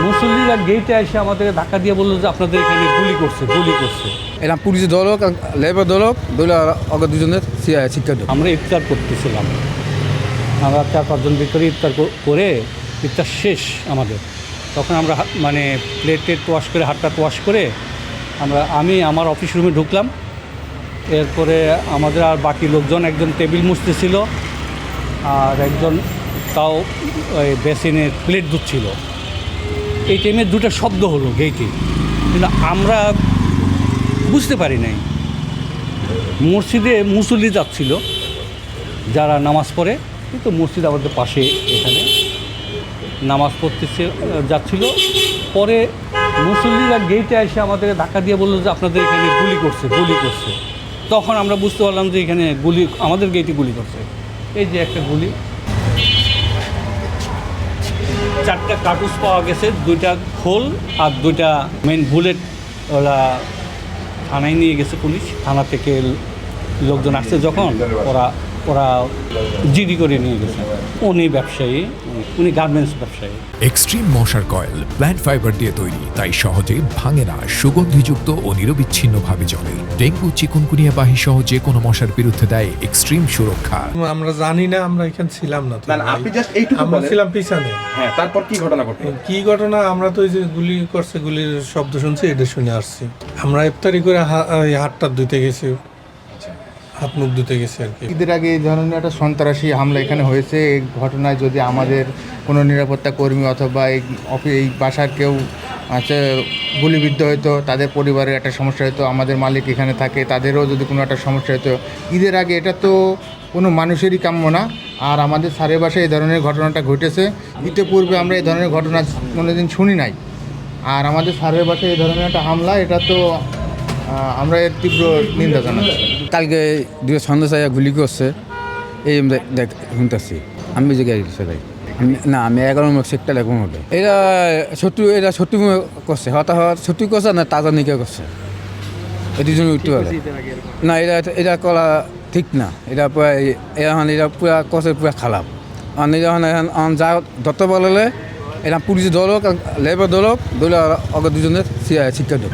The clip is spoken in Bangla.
মুসল্লিরা গেটে এসে আমাদেরকে ধাক্কা দিয়ে বললো যে আপনাদের এখানে গুলি করছে। এরা পুলিশ দল হোক লেবার দল হোক দলে অগ দুজনের শিক্ষা দেব। আমরা ইফতার করতেছিলাম, আমরা 4-5 জন ভিতরে ইফতার করে ইফতার শেষ আমাদের, তখন আমরা মানে প্লেট ওয়াশ করে হাতটা ওয়াশ করে আমি আমার অফিস রুমে ঢুকলাম। এরপরে আমাদের আর বাকি লোকজন, একজন টেবিল মুছতেছিল আর একজন তাও বেসিনের প্লেট ধুচ্ছিল। এই টাইমে দুটো শব্দ হলো গেটে, কিন্তু আমরা বুঝতে পারি নাই। মসজিদে মুসল্লি যাচ্ছিল যারা নামাজ পড়ে, কিন্তু মসজিদ আমাদের পাশে, এখানে নামাজ পড়তে যাচ্ছিল। পরে মুসল্লিরা গেটে এসে আমাদেরকে ধাক্কা দিয়ে বললো যে আপনাদের এখানে গুলি করছে। তখন আমরা বুঝতে পারলাম যে এখানে আমাদের গেটে গুলি করছে। এই যে একটা গুলি, 4টা কার্তুজ পাওয়া গেছে, 2টা খোল আর 2টা মেন বুলেট। ওরা থানায় নিয়ে গেছে পুলিশ, থানা থেকে লোকজন আসছে যখন ওরা জিডি করে নিয়ে গেছে। উনি ব্যবসায়ী, উনি গার্মেন্টস ব্যবসায়ী। এক্সট্রিম মশার কয়েল প্ল্যান্ট ফাইবার দিয়ে তৈরি, তাই সহজে ভাঙে না, সুগন্ধিযুক্ত ও নিরবিচ্ছিন্নভাবে জ্বলে। ডেঙ্গু, চিকুনগুনিয়া বাহি সহ যে কোনো মশার বিরুদ্ধে দেয় এক্সট্রিম সুরক্ষা। আমরা জানি না, আমরা এখানে ছিলাম না। আপনি জাস্ট এইটুকু আমরা ছিলাম পিছনে। হ্যাঁ, তারপর কি ঘটনা ঘটে? কি ঘটনা, আমরা তো ওই যে গুলি করছে, গুলির শব্দ শুনছি, এটা শুনে আসছি। আমরা ইফতারি করে হাতটা ধুতে গেছি, হাত মুখ ধুতে গেছি আর কি। ঈদের আগে এই ধরনের একটা সন্ত্রাসী হামলা এখানে হয়েছে। এই ঘটনায় যদি আমাদের কোনো নিরাপত্তা কর্মী অথবা এই বাসার কেউ গুলিবিদ্ধ হতো, তাদের পরিবারের একটা সমস্যা হতো, আমাদের মালিক এখানে থাকে, তাদেরও যদি কোনো একটা সমস্যা হতো। ঈদের আগে এটা তো কোনো মানুষেরই কাম্য না। আর আমাদের স্যারের বাসায় এই ধরনের ঘটনাটা ঘটেছে। ইতিপূর্বে আমরা এই ধরনের ঘটনা কোনোদিন শুনি নাই। আর আমাদের স্যারের বাসায় এই ধরনের একটা হামলা, এটা তো আমরা এর তীব্র নিন্দা জানাচ্ছি। কালকে 2 সন্দেশায় গুলি করছে, এই দেখ শুনতেছি। আমি যে গাড়ি সেটাই না, আমি 11 সেক্টর এখন হলে এটা সত্যি করছে, হতাহত সত্যি করছে না, তাজা নিকে করছে। এটির জন্য উঠতে পারে না, এটা করা ঠিক না। এটা পুরা করছে, পুরা খারাপ। আর এখন যা দত্ত বলে এটা পুলিশ দল হোক লেবার দল হোক দলে অগ দুজনের শিক্ষা দেব।